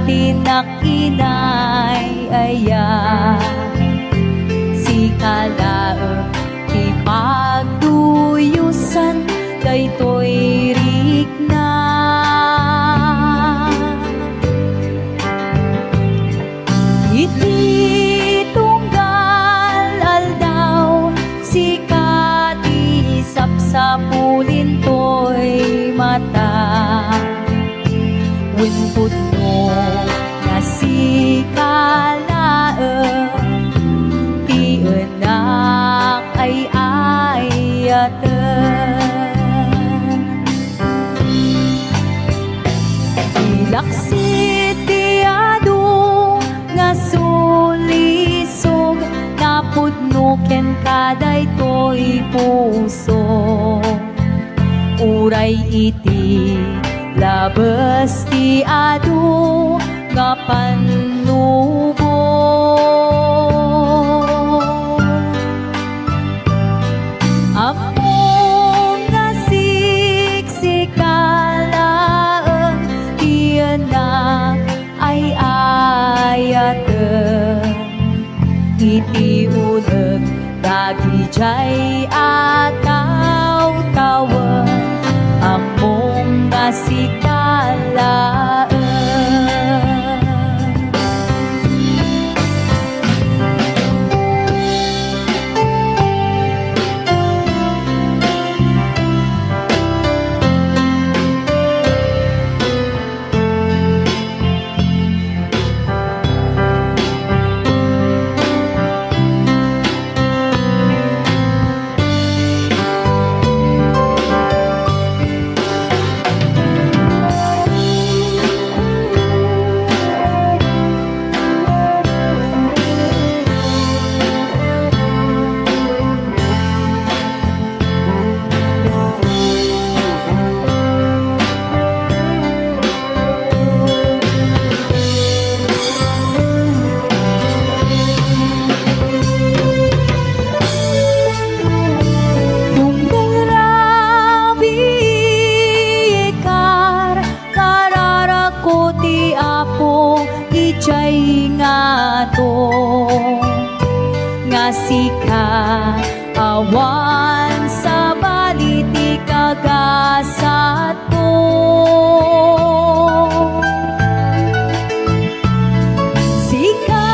tinakinay aya si kalaeng ti pagtuyusan daytoy rikna. Iti tunggal aldaw si kati sapsapulin to'y mata winput mo nga si kalaeng ti anak ay ayaten ilaksit ti adu nga sulisog napudno ken kaday to'y puso uray iti labas ti adu nga panubo among nga siksikalaeng ti anak ay ayaten iti uleg dagijay ataw-tawen among nga sikalaeng. Ijay nga to nga sika awan sa baliti kagasat ko sika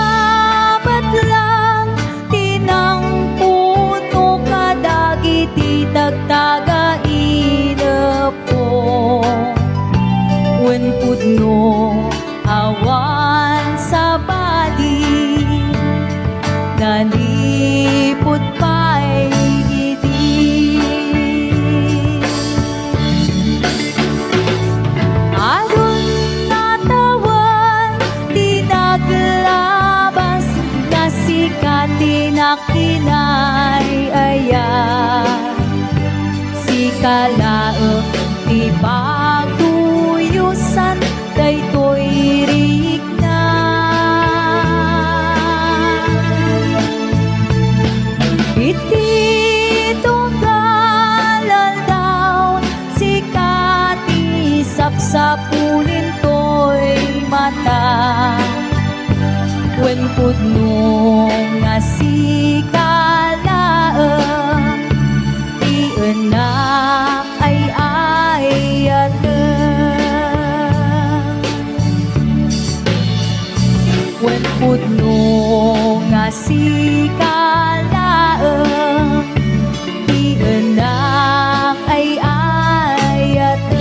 batlang tinang puno kadagiti tagtaga inep ko wen pudno awan sa bali nalipod pa'y idi aron natawan tinaglabas na sikat tinakinay aya si kalaeng ti pagtuyusan daytoy rikna iti tunggal aldaw si kati sapsapulin to'y mata wen pudno nga si kalaeng ti anak ay ayaten wen pudno nga si kalaeng ti anak ay ayaten.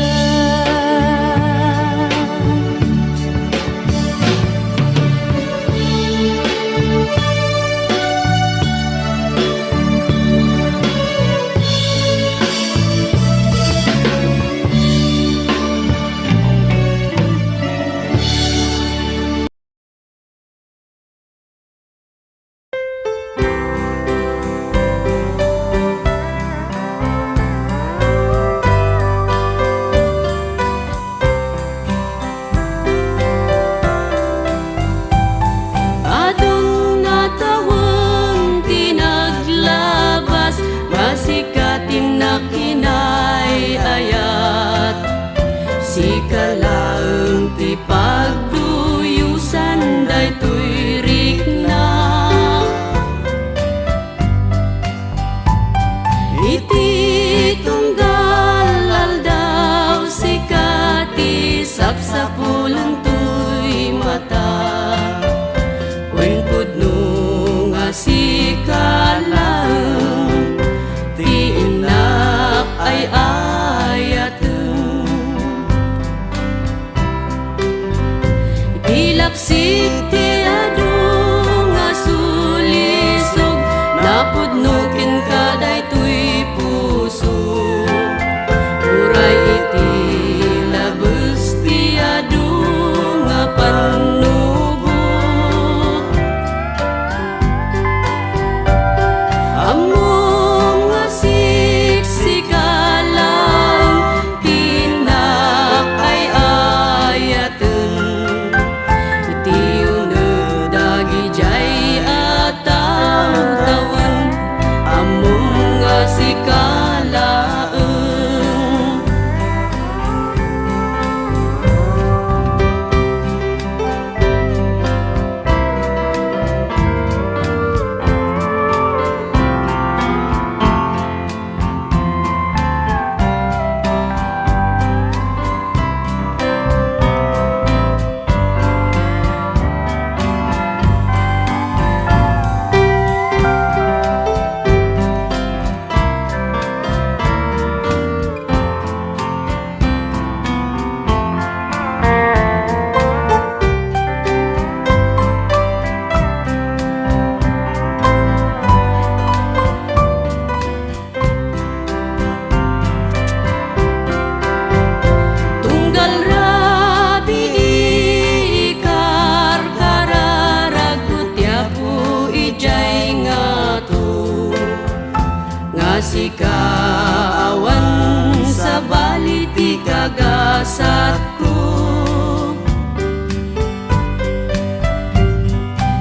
sikaawan sa baliti kagasat ko.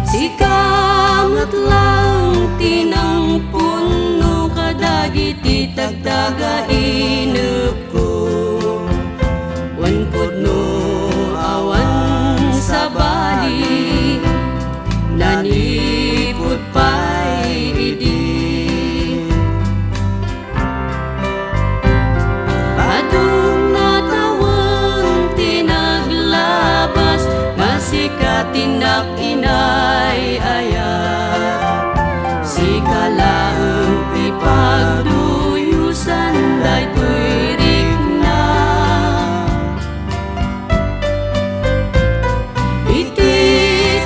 Sikamat lang tinangpon no kadagiti tagdaga inep ko. Wan pudno awan sa bali nanipud pa'y idi. Adung natawang tinaglabas nga sikatinak inay ayat. Sikalaeng ipagduyusan daytoy rikna. Iti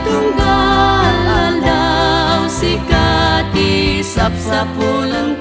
tunggal aldaw sikati sapsapulang